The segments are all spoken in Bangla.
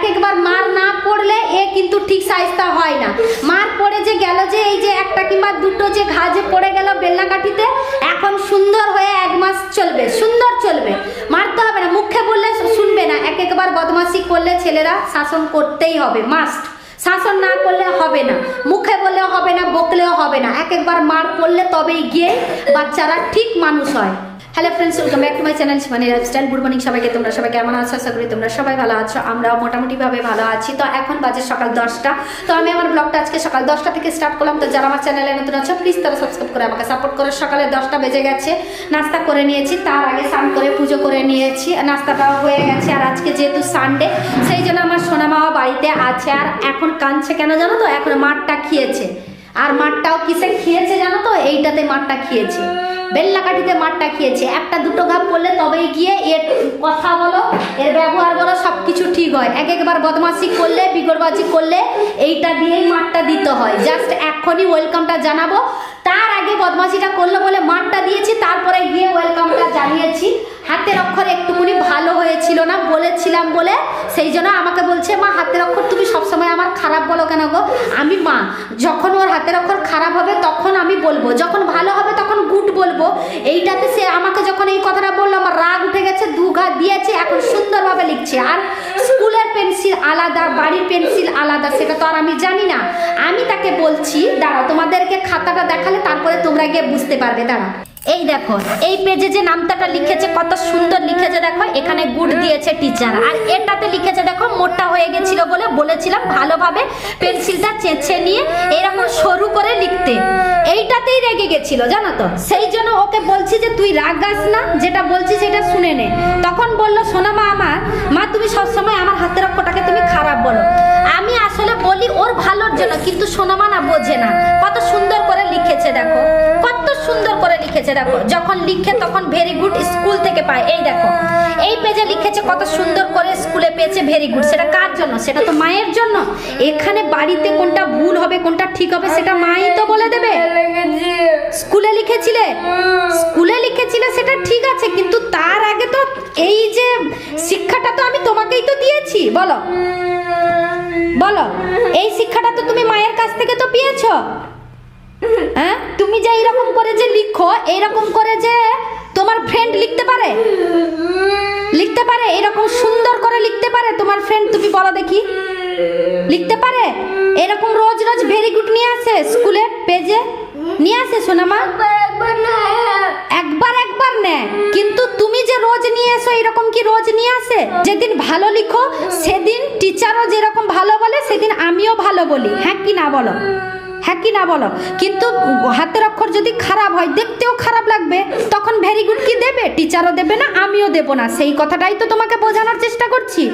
এক একবার মার না পড়লে এ কিন্তু ঠিক সাইজটা হয় না। মার পড়ে যে গেল, যে এই যে একটা কিংবা দুটো যে ঘা যে পড়ে গেল বেলনাকাঠিতে, এখন সুন্দর হয়ে 1 মাস চলবে, সুন্দর চলবে। মারতে হবে না, মুখে বললে শুনবে না। এক একবার বদমাশি করলে ছেলেরা শাসন করতেই হবে, মাস্ট। শাসন না করলে হবে না, মুখে বললেও হবে না, বকলেও হবে না। এক একবার মার পড়লে তবেই গিয়ে বাচ্চারা ঠিক মানুষ হয়। Hello friends, welcome back to my channel Shivani lifestyle. Good morning সবাইকে। তোমরা সবাই কেমন আছো? আশা করি তোমরা সবাই ভালো আছো, আমরাও মোটামুটিভাবে ভালো আছি। তো এখন বাজে সকাল 10টা। তো আমি আমার ব্লগটা আজকে সকাল 10টা থেকে স্টার্ট করলাম। তো যারা আমার চ্যানেলে নতুন আছো প্লিজ তারা সাবস্ক্রাইব করে আমাকে সাপোর্ট করো। সকালে 10টা বেজে গেছে, নাস্তা করে নিয়েছি, তার আগে স্নান করে পুজো করে নিয়েছি, নাস্তাটাও হয়ে গেছে। আর আজকে যেহেতু সানডে, সেই জন্য আমার সোনা মামা বাড়িতে আছে। আর এখন কাঁদছে কেন জানো তো? এখন মাঠটা খেয়েছে। আর মাঠটাও কিসে খেয়েছে জানো তো? এইটাতে মাঠটা খেয়েছে, বেলনাকাঠিতে মাঠটা খেয়েছে। একটা দুটো ঘা পড়লে তবেই গিয়ে এর কথা বলো, এর ব্যবহার বলো, সব কিছু ঠিক হয়। এক একবার বদমাশি করলে, বিগড়বাজি করলে এইটা দিয়েই মাঠটা দিতে হয়। জাস্ট এখনই ওয়েলকামটা জানাবো, তার আগে বদমাশিটা করলো বলে মাঠটা দিয়েছি, তারপরে গিয়ে ওয়েলকামটা জানিয়েছি। হাতের অক্ষর একটুকুনি ভালো হয়েছিল না, বলেছিলাম বলে সেই জন্য আমাকে বলছে, মা হাতের অক্ষর তুমি সবসময় আমার খারাপ বলো কেন গো? আমি মা, যখন ওর হাতের অক্ষর খারাপ হবে তখন আমি বলবো, যখন ভালো হবে তখন গুড বলবো। এইটাতে সে আমাকে যখন এই কথাটা বললো আমার রাগ উঠে গেছে, 2 ঘা দিয়েছে, এখন সুন্দরভাবে লিখছে। আর স্কুলের পেন্সিল আলাদা, বাড়ির পেন্সিল আলাদা, সেটা তো আর আমি জানি না। আমি তাকে বলছি, দাঁড়াও তোমাদেরকে খাতাটা দেখালে তারপরে তোমরা গিয়ে বুঝতে পারবে। দাঁড়াও, এই দেখো এই পেজে যে নামটাটা লিখেছে কত সুন্দর লিখেছে দেখো। এখানে গুড দিয়েছে টিচার, আর এটাতে লিখেছে দেখো মোটা হয়ে গেছিল বলে বলেছিলাম ভালোভাবে পেন্সিলটা চেঁচে নিয়ে এরকম সরু করে লিখতে। এইটাতেই রেগে গেছিল জানো তো, সেই জন্য ওকে বলছি যে তুই রাগাস না, যেটা বলছি সেটা শুনে নে। তখন বললো, সোনা মা আমার, মা তুমি সবসময় আমার হাতের অক্ষরটাকে তুমি খারাপ বলো। আমি আসলে বলি ওর ভালোর জন্য, কিন্তু সোনা মা না বোঝে না। কত সুন্দর করে লিখেছে দেখো, কত সুন্দর করে লিখেছে দেখো। যখন লিখে তখন ভেরি গুড স্কুল থেকে পায়। এই দেখো এই পেজে লিখেছে কত সুন্দর করে স্কুলে পেয়েছে ভেরি গুড। সেটা কার জন্য? সেটা তো মায়ের জন্য। এখানে বাড়িতে কোনটা ভুল হবে কোনটা ঠিক হবে সেটা মাই তো বলে দেবে। স্কুলে লিখেছিলে, স্কুলে লিখেছিলে সেটা ঠিক আছে, কিন্তু তার আগে তো এই যে শিক্ষাটা তো আমি তোমাকেই তো দিয়েছি। বলো বলো, এই শিক্ষাটা তো তুমি মায়ের কাছ থেকে তো পেয়েছো। হ্যাঁ, তুমি যে এইরকম করে যে লিখো, এইরকম করে যে তোমার ফ্রেন্ড লিখতে পারে, লিখতে পারে এরকম সুন্দর করে লিখতে পারে তোমার ফ্রেন্ড? তুমি বলো দেখি, লিখতে পারে? এরকম রোজ রোজ ভেরি গুড নিয়ে আসে স্কুলে পেজে, নিয়ে আসে সোনামা? একবার একবার নেয়, কিন্তু তুমি যে রোজ নিয়ে এসো এরকম কি রোজ নিয়ে আসে? যেদিন ভালো লিখো সেদিন টিচারও যেরকম ভালো বলে সেদিন আমিও ভালো বলি। হ্যাঁ কি না বলো? হ্যাঁ কি না বলো? কিন্তু হাতের অক্ষর যদি খারাপ হয়, দেখতেও খারাপ লাগবে, তখন ভেরি গুড কি দেবে? টিচারও দেবে না, আমিও দেব না। সেই কথাটাই তো তোমাকে বোঝানোর চেষ্টা করছি।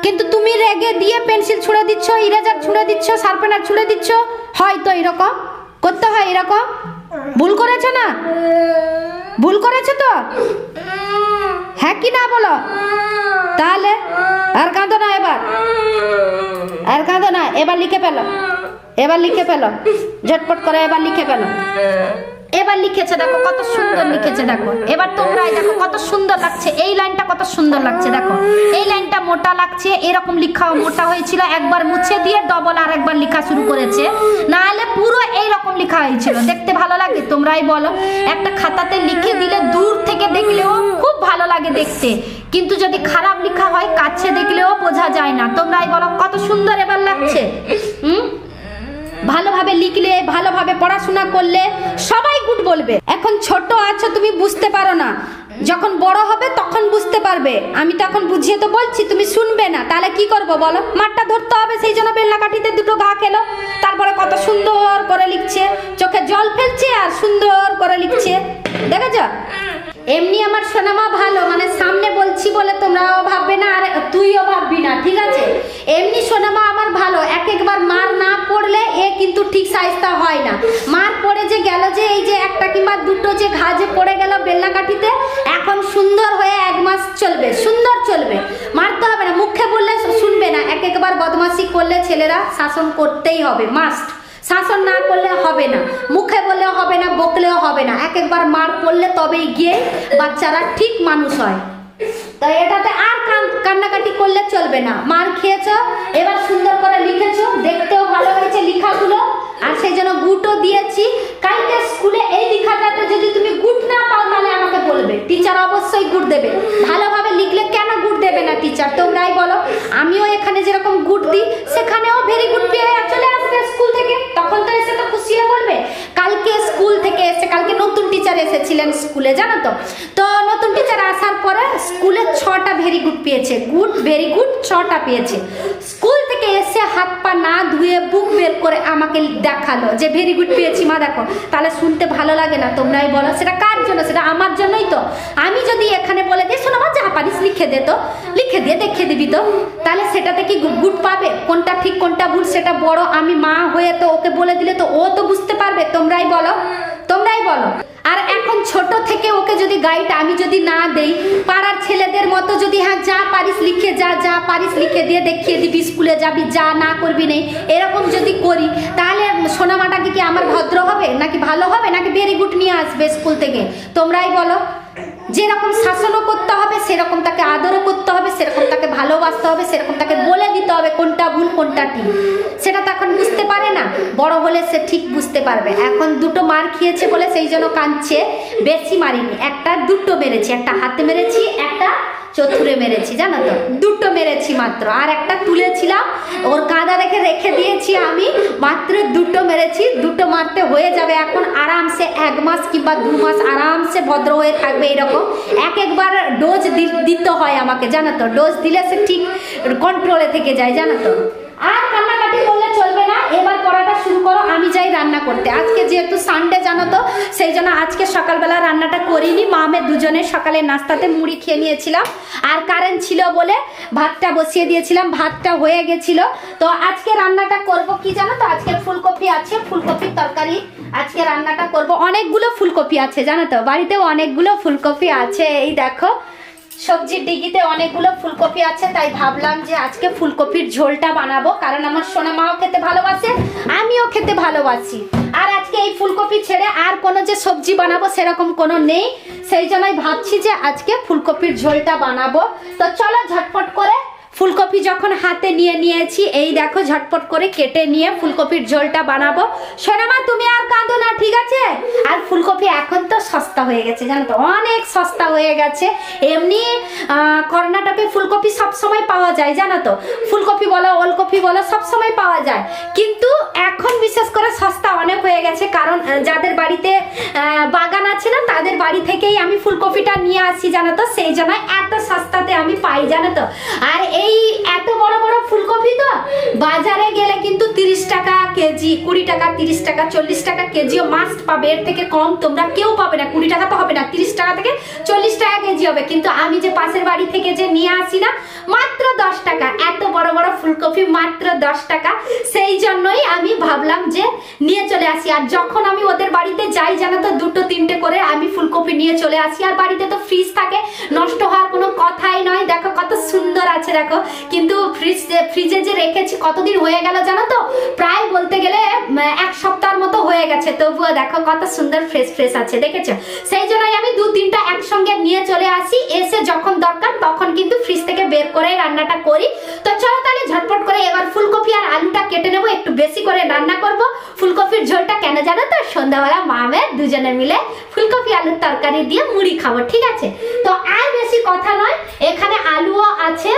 কিন্তু তুমি রেগে দিয়ে পেন্সিল ছুঁড়ে দিচ্ছ, ইরেজার ছুঁড়ে দিচ্ছ, শার্পেনার ছুঁড়ে দিচ্ছ। হয়তো এরকম করতে হয়, এরকম ভুল করেছো না? ভুল করেছো তো? হ্যাঁ কি না বলো? তাহলে আর কাঁদো না, এবার আর কাঁদো না, এবার লিখে ফেলো, এবার লিখে ফেলো, ঝটপট করে এবার লিখে ফেলো। এবার লিখেছে দেখো কত সুন্দর লিখেছে দেখো। এবার তোমরাই দেখো কত সুন্দর লাগছে, এই লাইনটা কত সুন্দর লাগছে দেখো। এই লাইনটা মোটা লাগছে, এরকম লেখাও মোটা হয়েছিল, একবার মুছে দিয়ে ডবল আর একবার লেখা শুরু করেছে, না হলে পুরো এইরকম লেখা হয়েছিল। দেখতে ভালো লাগে? তোমরাই বলো। একটা খাতাতে লিখে দিলে দূর থেকে দেখলেও খুব ভালো লাগে দেখতে, কিন্তু যদি খারাপ লেখা হয় কাছে দেখলেও বোঝা যায় না। তোমরাই বলো কত সুন্দর এবার লাগছে। ভালোভাবে লিখলে, ভালোভাবে পড়াশোনা করলে সবাই গুড বলবে। এখন ছোট আছো, তুমি বুঝতে পারো না, যখন বড় হবে তখন বুঝতে পারবে। আমি তো এখন বুঝিয়ে তো বলছি, তুমি শুনবে না, তাহলে কি করবো বলো? মাঠটা ধরতে হবে, সেই জন্য বেলনাকাঠিতে 2 ঘা খেলো। তারপরে কত সুন্দর করে লিখছে, চোখে জল ফেলছে আর সুন্দর করে লিখছে, দেখেছ? এমনি আমার সোনামা ভালো, মানে সামনে বলছি বলে তোমরাও ভাববে না আর তুইও ভাববি না, ঠিক আছে? এমনি সোনামা আমার ভালো। এক একবার মার না পড়লে এ কিন্তু ঠিক সাইজটা হয় না। মার পড়ে যে গেল, যে এই যে একটা কিংবা দুটো যে ঘা যে পড়ে গেল বেলনাকাঠিতে, এখন সুন্দর হয়ে 1 মাস চলবে, সুন্দর চলবে। মারতে হবে না, মুখে বললে শুনবে না। এক একবার বদমাশি করলে ছেলেরা শাসন করতেই হবে, মাস্ট। শাসন না করলে হবে না, মুখে বললেও হবে না, বকলেও হবে না। এক একবার মার পড়লে তবেই গিয়ে বাচ্চারা ঠিক মানুষ হয়। তো এটাতে আর কান্নাকাটি করলে চলবে না। মার খেয়েছো, এবার সুন্দর করে লিখেছো, দেখতেও ভালো হয়েছে লেখাগুলো, আর সেই জন্য গুটও দিয়েছি। কালকে স্কুলে এই লেখাটাতে যদি তুমি গুট না পাও তাহলে আমাকে বলবে, টিচার অবশ্যই গুট দেবে। ভালোভাবে লিখলে কেন গুট দেবে না টিচার, তোমরাই বলো। আমিও এখানে যেরকম গুট দিই সেখানেও ভেরি গুড পেয়ে চলে আসবে স্কুল থেকে, তখন তো এসে তো খুশি হয়ে বলবে। কালকে স্কুল থেকে এসে, কালকে নতুন টিচার এসেছিলেন স্কুলে, জানো তো। তো নতুন টিচার আসার পরে স্কুলে 6টা ভেরি গুড পেয়েছে, গুড ভেরি গুড 6টা পেয়েছে। স্কুল থেকে এসে হাত পা না ধুয়ে বুক বের করে আমাকে দেখালো যে ভেরি গুড পেয়েছি মা দেখো। তাহলে শুনতে ভালো লাগে না, তোমরাই বলো। সেটা কার জন্য? সেটা আমার জন্যই তো। আমি যদি এখানে বলে দিই শোনো মা যা পারিস লিখে দে, তো লিখে দিয়ে দেখিয়ে দিবি, তো তাহলে সেটাতে কি গুড পাবে? কোনটা ঠিক কোনটা ভুল সেটা বড় আমি মা হয়ে তো ওকে বলে দিলে তো ও তো বুঝতে পারবে। তোমরাই বলো, তোমরাই বলো। আর এখন ছোট থেকে ওকে যদি গাইড আমি যদি না দেই, পাড়ার ছেলেদের মতো যদি হ্যাঁ যা পারিস লিখে যা, যা পারিস লিখে দিয়ে দেখিয়ে দিবি, স্কুলে যাবি যা, না করবি নেই, এরকম যদি করি তাহলে সোনামাটাকে কি আমার ভদ্র হবে নাকি ভালো হবে নাকি ভেরি গুড নিয়ে আসবে স্কুল থেকে? তোমরাই বলো। যেরকম শাসনও করতে হবে সেরকম তাকে আদরও করতে হবে, সেরকম তাকে ভালোবাসতে হবে, সেরকম তাকে বলে দিতে হবে কোনটা ভুল কোনটা ঠিক। সেটা তো এখন বুঝতে পারে না, বড় হলে সে ঠিক বুঝতে পারবে। এখন দুটো মার খেয়েছে বলে সেই জন্য কাঁদছে, বেশি মারিনি, একটা দুটো মেরেছি, একটা হাতে মেরেছি, একটা চতুরে মেরেছি, জানো তো, দুটো মেরেছি মাত্র, আর একটা তুলেছিলাম ওর কাঁদা রেখে রেখে দিয়েছি আমি, মাত্র দুটো মেরেছি। দুটো মারতে হয়ে যাবে এখন আরামসে 1 মাস কিংবা 2 মাস আরামসে ভদ্র হয়ে থাকবে। এরকম একবার ডোজ দিতে হয় আমাকে, জানো তো, ডোজ দিলে সে ঠিক কন্ট্রোলে থেকে যায়, জানো তো। আর কান্নাকাটি করলে চলবে না। এবার পড়াটা শুরু করো, আমি যাই রান্না করতে। আজকে যেহেতু সানডে জানো তো, সেই জন্য আজকে সকালবেলা রান্নাটা করিনি। মা আমি দুজনে সকালে নাস্তাতে মুড়ি খেয়ে নিয়েছিলাম, আর কারেন্ট ছিল বলে ভাতটা বসিয়ে দিয়েছিলাম, ভাতটা হয়ে গেছিল। তো আজকে রান্নাটা করব কি জানো তো, আজকে ফুলকপি আছে, ফুলকপির তরকারি আজকে রান্নাটা করব। অনেকগুলো ফুলকপি আছে জানো তো, বাড়িতেও অনেকগুলো ফুলকপি আছে। এই দেখো সবজির ডিগিতে অনেকগুলো ফুলকপি আছে, তাই ভাবলাম যে আজকে ফুলকপির ঝোলটা বানাবো, কারণ আমার সোনা মাও খেতে ভালোবাসে, আমিও খেতে ভালোবাসি। আর আজকে এই ফুলকপি ছেড়ে আর কোনো যে সবজি বানাবো সেরকম কোনো নেই, সেই জন্যই ভাবছি যে আজকে ফুলকপির ঝোলটা বানাবো। তো চলো ঝটপট করে ফুলকপি যখন হাতে নিয়ে নিয়েছি, এই দেখো ঝটপট করে কেটে নিয়ে ফুলকপির ঝোলটা বানাবো। সোনামা তুমি আর কাঁদো না, ঠিক আছে? আর ফুলকপি এখন তো সস্তা হয়ে গেছে জানো তো, অনেক সস্তা হয়ে গেছে। এমনি কর্ণাটকে ফুলকপি সবসময় পাওয়া যায় জানো তো, ফুলকপি বলো ওলকপি বলো সবসময় পাওয়া যায়, কিন্তু এখন বিশেষ করে সস্তা অনেক হয়ে গেছে। কারণ যাদের বাড়িতে বাগান আছে না তাদের বাড়ি থেকেই আমি ফুলকপিটা নিয়ে আসি জানো তো, সেই জন্য এত সস্তাতে আমি পাই জানো তো। আর এই এত বড় বড় ফুলকপি তো বাজারে গেলে কিন্তু 30 টাকা কেজি, 20 টাকা, 30 টাকা, 40 টাকা কেজিও মাস্ট পাবে। এর থেকে কম তোমরা কেউ পাবে না। 20 টাকা তো হবে না, 30 টাকা থেকে 40 টাকা কেজি হবে। কিন্তু আমি যে পাশের বাড়ি থেকে যে নিয়ে আসি না, মাত্র 10 টাকা, এত বড় বড় ফুলকপি মাত্র 10 টাকা। সেই জন্যই আমি ভাবলাম যে নিয়ে চলে আসি। আর যখন আমি ওদের বাড়িতে যাই জানো তো, 2-3টে করে আমি ফুলকপি নিয়ে চলে আসি। আর বাড়িতে তো ফ্রিজ থাকে, নষ্ট হওয়ার কোনো কথাই নয়। দেখো কত সুন্দর আছে দেখো, কিন্তু ফ্রিজে যে রেখেছি কতদিন হয়ে গেল জানো তো, প্রায় বলতে গেলে 1 সপ্তাহের মতো হয়ে গেছে, তবুও দেখো কত সুন্দর ফ্রেশ ফ্রেশ আছে, দেখেছো? সেই জন্যই আমি 2-3টা একসঙ্গে নিয়ে চলে আসি, এসে যখন দরকার তখন কিন্তু ফ্রিজ থেকে বের করে রান্নাটা করি। তো চলো তাহলে ঝটপট করে এবার ফুলকপি আর আলুটা কেটে নেবো, একটু বেশি করে রান্না করব। ফুলকপির ঝোলটা কেন জানো তো, সন্ধ্যাবেলা মা মেয়ে দুজনে মিলে ফুলকপি আলুর তরকারি দিয়ে মুড়ি খাবো, ঠিক আছে? তো আর বেশি কথা নয়, এখানে আলুও আছে,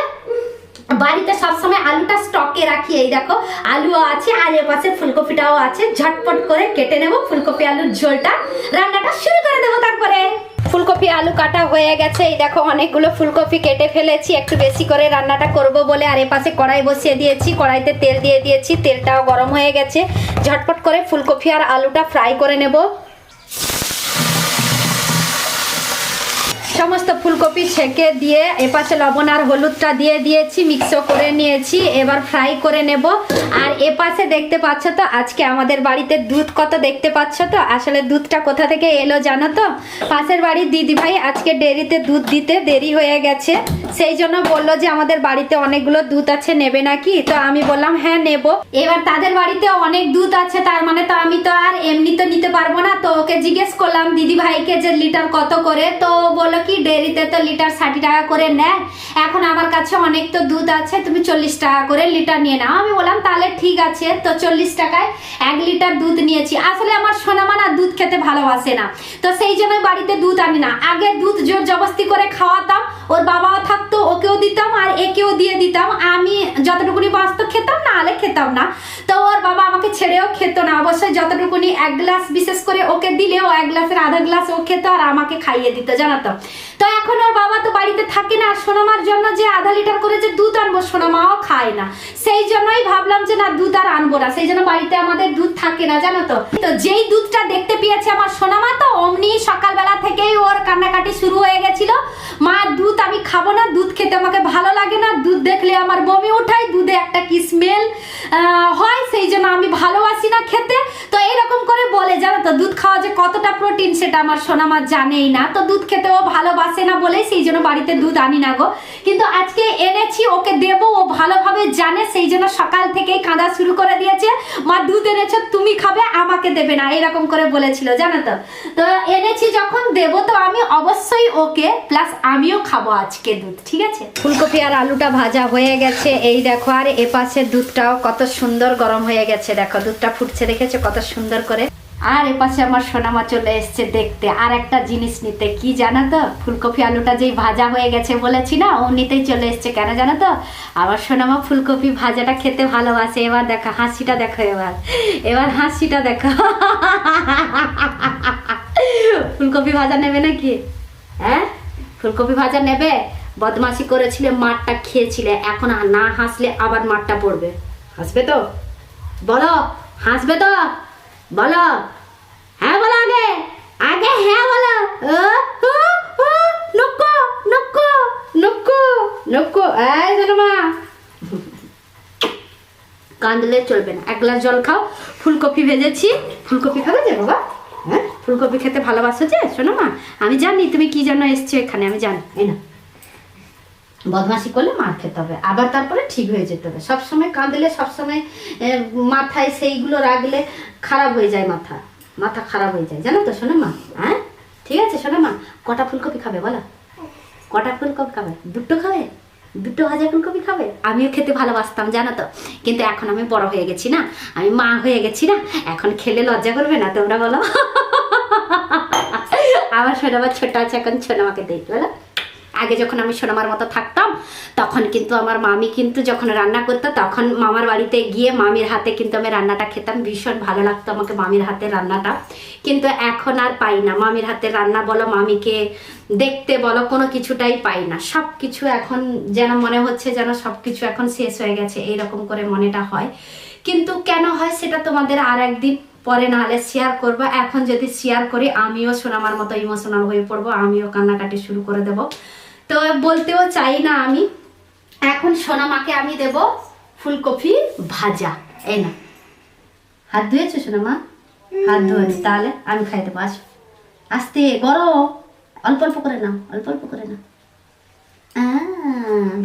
বাড়িতে সবসময় আলুটা স্টকে রাখি। এই দেখো আলুও আছে আর এর পাশে ফুলকপিটাও আছে। ঝটপট করে কেটে নেব ফুলকপি আলুর ঝোলটা, রান্নাটা শুরু করে দেবো। তারপরে ফুলকপি আলু কাটা হয়ে গেছে, এই দেখো অনেকগুলো ফুলকপি কেটে ফেলেছি একটু বেশি করে রান্নাটা করব বলে। আর এ পাশে কড়াই বসিয়ে দিয়েছি, কড়াইতে তেল দিয়ে দিয়েছি, তেলটাও গরম হয়ে গেছে। ঝটপট করে ফুলকপি আর আলুটা ফ্রাই করে নেব। সমস্ত ফুলকপি ছেঁকে দিয়ে এপাশে লবণ আর হলুদটা দিয়ে দিয়েছি, মিক্সও করে নিয়েছি, এবার ফ্রাই করে নেব। আর এপাশে দেখতে পাচ্ছ তো আজকে আমাদের বাড়িতে দুধ কত দেখতে পাচ্ছ তো, আসলে দুধটা কোথা থেকে এলো জানো তো, পাশের বাড়ির দিদি ভাই আজকে ডেরিতে দুধ দিতে দেরি হয়ে গেছে, সেই জন্য বললো যে আমাদের বাড়িতে অনেকগুলো দুধ আছে নেবে নাকি। তো আমি বললাম হ্যাঁ নেব। এবার তাদের বাড়িতে অনেক দুধ আছে, তার মানে তো আমি তো আর এমনি তো নিতে পারবো না। তো ওকে জিজ্ঞেস করলাম দিদি ভাইকে যে লিটার কত করে, তো বললো কি কি, ডেয়ারিতে তো লিটার 60 টাকা করে নেয়, এখন আমার কাছে অনেক তো দুধ আছে, তুমি 40 টাকা করে লিটার নিয়ে নাও। আমি বললাম তাহলে ঠিক আছে, তো 40 টাকায় 1 লিটার দুধ নিয়েছি। আসলে আমার সোনামা না দুধ খেতে ভালোবাসে না, তো সেই জন্য বাড়িতে দুধ আনি না। আগে দুধ জোর জবরদস্তি করে খাওয়াতাম, ওর বাবাও থাকতো, ওকেও দিতাম আর একেও দিয়ে দিতাম। আমি যতটুকুনি বাঁচতো খেতাম, না হলে খেতাম না। তো ওর বাবা আমাকে ছেড়েও খেত না, অবশ্যই যতটুকুনি 1 গ্লাস বিশেষ করে ওকে দিলেও 1 গ্লাসের আধা গ্লাস ও খেত আর আমাকে খাইয়ে দিত, জানো তো। তো এখন ওর বাবা তো বাড়িতে থাকে না, সোনামার জন্য যে আধা লিটার করে যে দুধ আনবো সোনামাও খায় না, সেই জন্যই ভাবলাম যে না দুধ আর আনবো না, সেই জন্য বাড়িতে আমাদের দুধ থাকে না, জানো তো। তো যেই দুধটা দেখতে পেয়েছে আমার সোনামা, তো অমনি সকালবেলা থেকেই ওর কান্নাকাটি শুরু হয়ে গেছিল, মা দুধ আমি খাবো না, দুধ খেতে আমাকে ভালো লাগে না, দুধ দেখলে আমার বমি উঠায়, দুধে একটা কি স্মেল হয়, সেই জন্য আমি ভালোবাসি না খেতে। তো এইরকম করে বলে, জানো তো দুধ খাওয়া যে কতটা প্রোটিন সেটা আমার সোনামা জানেই না, তো দুধ খেতে ও ভালোবাসে না বলে সেই জন্য বাড়িতে দুধ আনি না গো। কিন্তু আজকে এনেছি, ওকে দেবো, ও ভালোভাবে জানে, সেই জন্য সকাল থেকেই কাঁদা শুরু করে দিয়েছে, মা দুধ এনেছো তুমি খাবে, আমাকে দেবে না, এরকম করে বলেছিল, জানো তো। তো এনেছি যখন দেবো তো আমি অবশ্যই ওকে প্লাস আমিও খাবো আজকে দুধ, ঠিক আছে। ফুলকপি আর আলুটা ভাজা হয়ে গেছে, এই দেখো, আর এপাশে দুধটাও কত সুন্দর গরম হয়ে গেছে, দেখো দুধটা ফুটছে, দেখেছো কত সুন্দর করে। আর এপাশে আমার সোনামা চলে এসছে দেখতে আর একটা জিনিস নিতে, কি জানো তো, ফুলকপি আলুটা যেই ভাজা হয়ে গেছে বলেছি না, ও নিতেই চলে এসছে। কেন জানো তো, আমার সোনামা ফুলকপি ভাজাটা খেতে ভালোবাসে। এবার দেখো হাসিটা দেখো, এবার হাসিটা দেখো। ফুলকপি ভাজা নেবে নাকি? হ্যাঁ ফুলকপি ভাজা নেবে? বদমাশি করেছিলে, মারটা খেয়েছিলে, এখন না হাসলে আবার মারটা পড়বে। হাসবে তো বলো, হাসবে তো বলো, হ্যাঁ বলো, আগে আগে হ্যাঁ বলো। নক্কো নক্কো নক্কো নক্কো, এই সোনামা কাঁদলে চলবে না, 1 গ্লাস জল খাও। ফুলকপি ভেজেছি, ফুলকপি খাবে যে বাবা? হ্যাঁ ফুলকপি খেতে ভালোবাসো যে সোনামা, আমি জানি তুমি কি জন্য এসছো এখানে, আমি জানি। এই না, বদমাশি করলে মার খেতে হবে, আবার তারপরে ঠিক হয়ে যেতে হবে। সবসময় কাঁদলে, সবসময় মাথায় সেইগুলো রাখলে খারাপ হয়ে যায়, মাথা খারাপ হয়ে যায়, জানো তো সোনামা। হ্যাঁ ঠিক আছে সোনামা, কটা ফুলকপি খাবে বলো? কটা ফুলকপি খাবে? 2টো খাবে? 2টো ভাজা ফুলকপি খাবে? আমিও খেতে ভালোবাসতাম, জানো তো, কিন্তু এখন আমি বড় হয়ে গেছি না, আমি মা হয়ে গেছি না, এখন খেলে লজ্জা করবে না তোমরা বলো? আমার সোনামা ছোট আছে, এখন সোনামাকে দেখবে বলো। আগে যখন আমি সোনামার মতো থাকতাম তখন কিন্তু আমার মামি কিন্তু যখন রান্না করতো তখন মামার বাড়িতে গিয়ে মামির হাতে কিন্তু আমি রান্নাটা খেতাম, ভীষণ ভালো লাগতো আমাকে মামির হাতে রান্নাটা। কিন্তু এখন আর পাই না মামির হাতে রান্না বলো, মামিকে দেখতে বলো, কোনো কিছুটাই পাই না। সব কিছু এখন যেন মনে হচ্ছে যেন সব কিছু এখন শেষ হয়ে গেছে, এইরকম করে মনেটা হয়। কিন্তু কেন হয় সেটা তোমাদের আর একদিন পরে নাহলে শেয়ার করবো। এখন যদি শেয়ার করি আমিও সোনামার মতো ইমোশনাল হয়ে পড়বো, আমিও কান্নাকাটি শুরু করে দেবো। তো বলতেও চাই না আমি। এখন সোনামাকে আমি দেব ফুলকপি ভাজা। এই না, হাত ধুয়েছো সোনামা? হাত ধুয়েছি, তাহলে আমি খাই দেবো। আসো, আস্তে, গরম, অল্প অল্প করে নাও, অল্প অল্প করে নাও।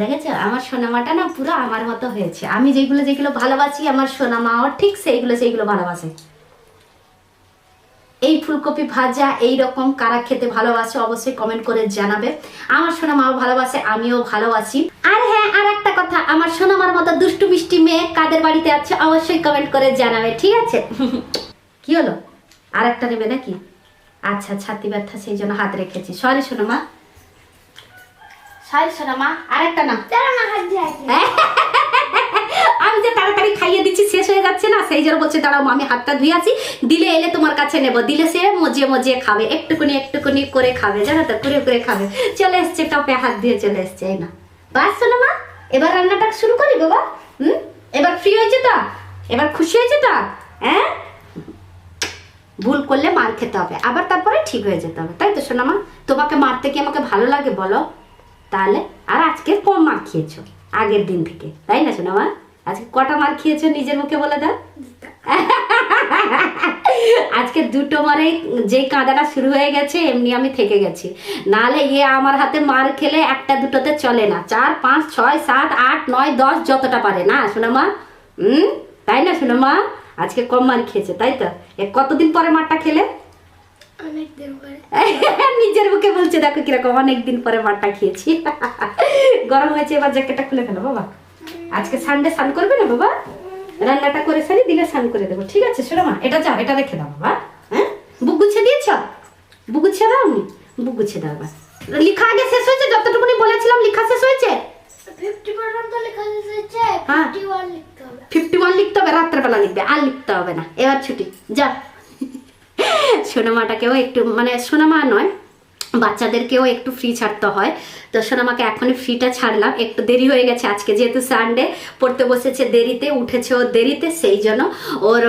দেখেছো আমার সোনামাটা না পুরো আমার মতো হয়েছে। আমি যেগুলো যেগুলো ভালোবাসি আমার সোনামাও ঠিক সেইগুলো ভালোবাসে। এই ফুলকপি ভাজা এইরকম কারা খেতে ভালোবাসে অবশ্যই কমেন্ট করে জানাবে। আমার সোনামাও ভালোবাসে, আমিও ভালোবাসি। আর হ্যাঁ, আর একটা কথা, আমার সোনামার মতো দুষ্টু মিষ্টি মেয়ে কাদের বাড়িতে আছে অবশ্যই কমেন্ট করে জানাবে, ঠিক আছে? কি হলো, আর একটা নেবে নাকি? আচ্ছা, ছাতি ব্যথা সেই জন্য হাত রেখেছি, সরি সোনামা, সরি সোনামা, আর একটা না। আমি যে তাড়াতাড়ি খাইয়ে দিচ্ছি, শেষ হয়ে যাচ্ছে না, সেই জন্য বলছে দাঁড়াও আমি হাতটা ধুয়ে আসি, দিলে এলে তোমার কাছে নেব, দিলে সে মজিয়ে মজিয়ে খাবে, একটুকুনি একটুকুনি করে খাবে, জানো তো, করে খাবে। চলে এসছে টপে হাত দিয়ে চলে এসছে, এই না। বাস সোনামা, এবার রান্নাটা শুরু করি বাবা। এবার ফ্রি হয়েছে তো, এবার খুশি হয়েছে তো? হ্যাঁ, ভুল করলে মার খেতে হবে, আবার তারপরে ঠিক হয়ে যেতে হবে, তাই তো সোনামা? তোমাকে মারতে কি আমাকে ভালো লাগে বলো? তাহলে আর আজকে কম মার খেয়েছো আগের দিন থেকে, তাই না সোনামা? আজকে কটা মার খেয়েছো নিজের মুখে বলে দাও। আজকে 2টো মারে যেই কাঁদাটা শুরু হয়ে গেছে এমনি আমি থেকে গেছি, নাহলে আমার হাতে মার খেলে 1টা 2টোতে চলে না, 4 5 6 7 8 9 10 যতটা পারে না সোনামা। তাই না সোনামা? আজকে কম মার খেয়েছে, তাই তো? কতদিন পরে মারটা খেলে? নিজের মুখে বলছে, দেখো কিরকম অনেকদিন পরে মারটা খেয়েছি। গরম হয়েছে, এবার জ্যাকেটটা খুলে ফেলো বাবা। আজকে সানডে স্নান করবে না বাবা? রান্নাটা করে সারি দিলে স্নান করে দেবো, ঠিক আছে? শোনো মা, এটা যাও, এটা রেখে দাও বাবা। হ্যাঁ, বুক গুছিয়ে দিয়েছ? বুক গুছিয়ে দাও নি? বুক গুছিয়ে দাও বাবা। লিখা আগে শেষ হয়েছে, যতটুকুনি বলেছিলাম লিখা শেষ হয়েছে। 50% তো লেখা শেষ হয়েছে, 51 লিখতে হবে। 51 লিখতে হবে, রাত্রেবেলা লিখবে, আর লিখতে হবে না। এবার ছুটি, যা। সোনামাটাকেও একটু, মানে সোনামা নয়, বাচ্চাদেরকেও একটু ফ্রি ছাড়তে হয়। তো সোনামাকে এখনই ফ্রিটা ছাড়লাম, একটু দেরি হয়ে গেছে আজকে, যেহেতু সানডে, পড়তে বসেছে দেরিতে, উঠেছে ও দেরিতে, সেই জন্য ওর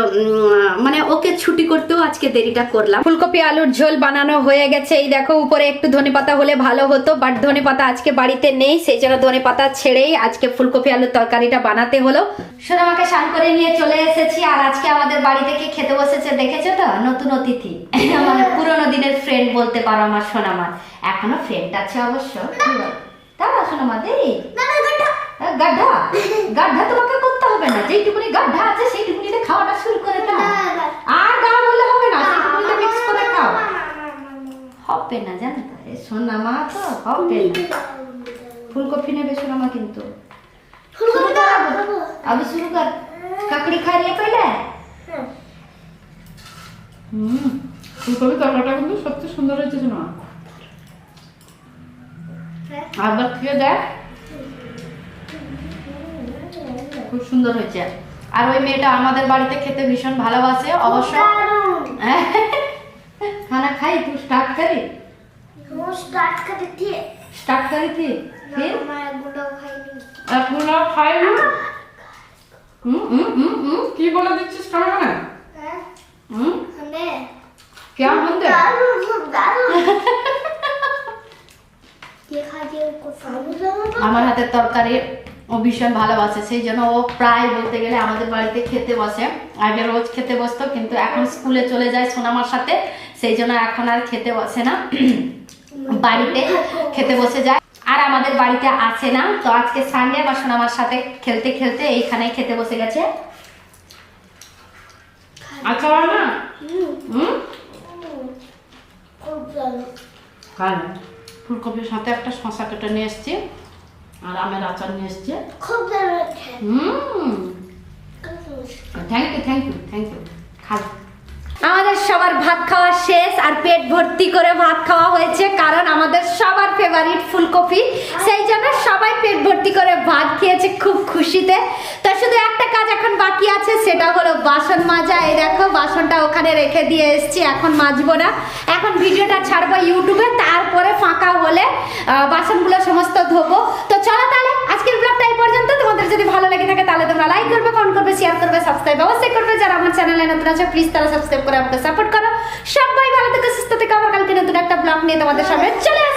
মানে ওকে ছুটি করতেও আজকে দেরিটা করলাম। ফুলকপি আলুর ঝোল বানানো হয়ে গেছে। এই দেখো, উপরে একটু ধনেপাতা হলে ভালো হতো, বাট ধনেপাতা আজকে বাড়িতে নেই, সেই জন্য ধনেপাতা ছেড়েই আজকে ফুলকপি আলুর তরকারিটা বানাতে হলো। সোনামাকে স্নান করে নিয়ে চলে এসেছি, আর আজকে আমাদের বাড়িতে কে খেতে বসেছে দেখেছো তো? নতুন অতিথি, মানে পুরোনো দিনের ফ্রেন্ড বলতে পারো আমার সোনামার। এখনো ফ্রেন্ড আছে অবশ্য, তাই না সোনামা? দেরি গাঢ়া গাঢ়া তোমাকে করতে হবে না, যেইটুকুনি গাঢ়া আছে সেইটুকুনিতে খাওয়াটা শুরু করে দাও। আর গা বলে হবে না, সেইটুকুনিতে মিক্স করে খাও। হবে না জানো তো, সোনামা তো হবে না। ফুলকপি নেবে সোনামা কিন্তু। अब शुरू कर। काकड़ी खा रही है पहले? ফুলকপি তরকারিটা কিন্তু সত্যি সুন্দর হয়েছে না? আবার খেয়ে দেখ, খুব সুন্দর হয়েছে। আর ওই মেয়েটা আমাদের বাড়িতে খেতে ভীষণ ভালোবাসে অবশ্য। खाना खाई तू? स्टार्ट करी? वो स्टार्ट कर दी थी। स्टार्ट करी थी फिर? मैं गुलाब खाई नहीं। এখনো খাইনি। কি বলে দিচ্ছিস কারণে? हैं? হুম, हमें क्या বলতে? दारू दारू ये खा के को साबु दारू আমার হাতের তরকারি ও ভীষণ ভালোবাসে, সেই জন্য ও প্রায় বলতে গেলে আমাদের বাড়িতে খেতে বসে। আগে রোজ খেতে বসতো, কিন্তু এখন স্কুলে চলে যায় সোনামার সাথে, সেই জন্য এখন আর খেতে বসে না, বাড়িতে খেতে বসে যায়। আর আমাদের বাড়িতে আসে না, তো আজকে সানডে আমার সোনামার সাথে খেলতে খেলতে এইখানে খেতে বসে গেছে। আচ্ছা না? হুম, खूब दारू খাই। ফুলকপির সাথে একটা শসা কেটে নিয়ে এসেছি, আর আমের আচার নিয়ে এসেছি। खूब दारू है। Thank you thank you thank you. খাও। আমাদের সবার ভাত খাওয়া শেষ, আর পেট ভর্তি করে ভাত খাওয়া হয়েছে, কারণ আমাদের সবার ফেভারিট ফুলকপি, সেই জন্য সবাই পেট ভর্তি করে ভাত খেয়েছে খুব খুশিতে। তো শুধু একটা কাজ এখন বাকি আছে, সেটা হলো বাসন মাজা। এই দেখো, বাসনটা ওখানে রেখে দিয়ে এসেছি, এখন মাজবো না, এখন ভিডিওটা ছাড়বো ইউটিউবে, তারপরে ফাঁকা হলে বাসনগুলো সমস্ত ধোবো। তো চলো তাহলে আজকের ব্লগটা এই পর্যন্ত। তোমাদের যদি ভালো লেগে থাকে তাহলে তোমরা লাইক করবে, কমেন্ট করবে, শেয়ার করবে, সাবস্ক্রাইব অবশ্যই করবে। যারা আমার চ্যানেলে নতুন আছে প্লিজ তারা সাবস্ক্রাইব করে আমাকে সাপোর্ট করো। সবাই ভালো থেকো, সুস্থ থেকো। আবার কালকে নতুন একটা ব্লগ নিয়ে তোমাদের সামনে চলে আসবো।